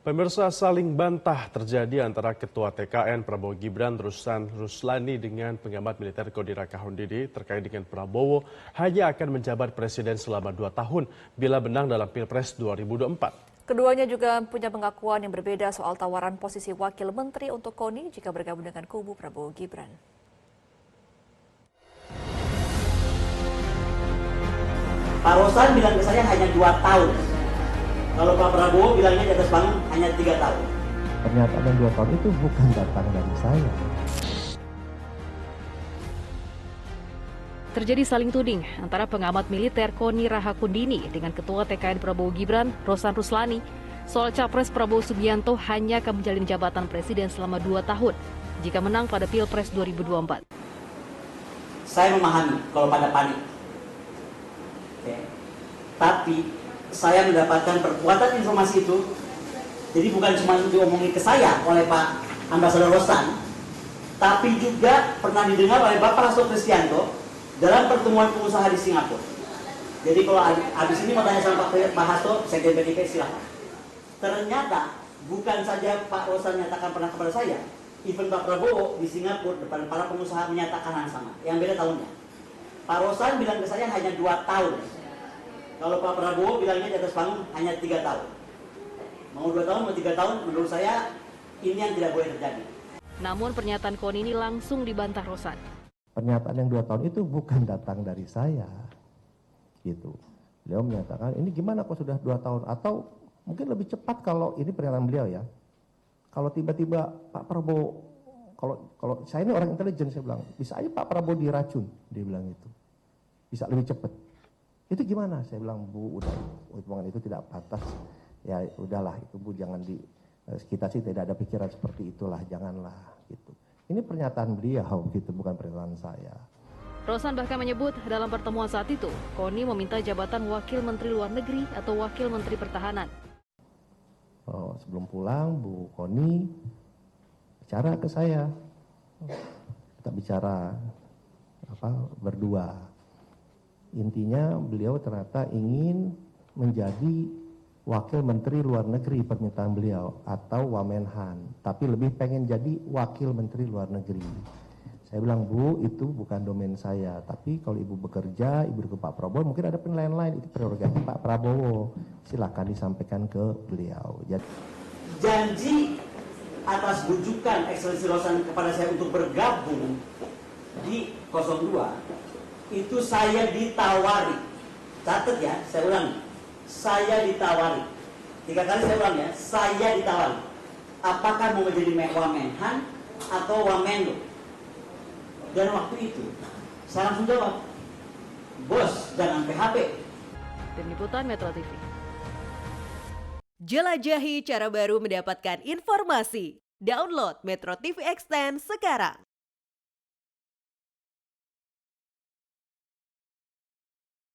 Pemirsa, saling bantah terjadi antara Ketua TKN Prabowo Gibran Rosan Ruslani dengan pengamat militer Koni Rahakundini terkait dengan Prabowo hanya akan menjabat presiden selama 2 tahun bila menang dalam Pilpres 2024. Keduanya juga punya pengakuan yang berbeda soal tawaran posisi wakil menteri untuk Koni jika bergabung dengan kubu Prabowo Gibran. Pak Rosan bilang ke saya hanya 2 tahun. Kalau Pak Prabowo bilangnya di atas panggung hanya 3 tahun. Pernyataan yang 2 tahun itu bukan datang dari saya. Terjadi saling tuding antara pengamat militer Koni Rahakundini dengan Ketua TKN Prabowo Gibran Rosan Ruslani soal Capres Prabowo Subianto hanya akan menjalin jabatan presiden selama 2 tahun jika menang pada Pilpres 2024. Saya memahami kalau pada panik. Oke. Tapi saya mendapatkan perkuatan informasi itu, jadi bukan cuma diomongin ke saya oleh Pak Ambasador Rosan, tapi juga pernah didengar oleh Bapak Hasto Kristianto dalam pertemuan pengusaha di Singapura. Jadi kalau habis ini mau tanya sama Pak Hasto, Sekjen PDIP silahkan. Ternyata bukan saja Pak Rosan menyatakan pernah kepada saya, even Pak Prabowo di Singapura depan para pengusaha menyatakan hal yang sama, yang beda tahunnya. Pak Rosan bilang ke saya hanya 2 tahun. Kalau Pak Prabowo bilangnya di atas panggung hanya 3 tahun. Mau 2 tahun, mau 3 tahun, menurut saya ini yang tidak boleh terjadi. Namun pernyataan Koni ini langsung dibantah Rosan. Pernyataan yang 2 tahun itu bukan datang dari saya. Gitu. Beliau menyatakan, ini gimana kok sudah 2 tahun? Atau mungkin lebih cepat kalau ini pernyataan beliau ya. Kalau tiba-tiba Pak Prabowo, kalau saya ini orang intelijen, saya bilang, bisa aja Pak Prabowo diracun, dia bilang itu. Bisa lebih cepat. Itu gimana? Saya bilang, Bu, udah, hitungan itu tidak pantas. Ya udahlah, itu Bu, jangan kita sih tidak ada pikiran seperti itulah, janganlah gitu. Ini pernyataan beliau gitu, bukan pernyataan saya. Rosan bahkan menyebut dalam pertemuan saat itu, Koni meminta jabatan Wakil Menteri Luar Negeri atau Wakil Menteri Pertahanan. Sebelum pulang, Bu Koni bicara ke saya. Kita bicara berdua. Intinya beliau ternyata ingin menjadi Wakil Menteri Luar Negeri permintaan beliau atau Wamenhan, tapi lebih pengen jadi Wakil Menteri Luar Negeri. Saya bilang, Bu, itu bukan domain saya, tapi kalau Ibu bekerja, Ibu ke Pak Prabowo, mungkin ada penilaian lain, itu prerogatif Pak Prabowo. Silakan disampaikan ke beliau. Janji atas bujukan Ekselensi Rosan kepada saya untuk bergabung di 02, itu saya ditawari. Catat ya, saya ulangi. Saya ditawari. 3 kali saya ulang ya, saya ditawari. Apakah mau menjadi Wamenhan atau Wamenlo? Dan waktu itu saya langsung jawab, bos, jangan PHP. Tim Liputan Metro TV. Jelajahi cara baru mendapatkan informasi. Download Metro TV Extend sekarang.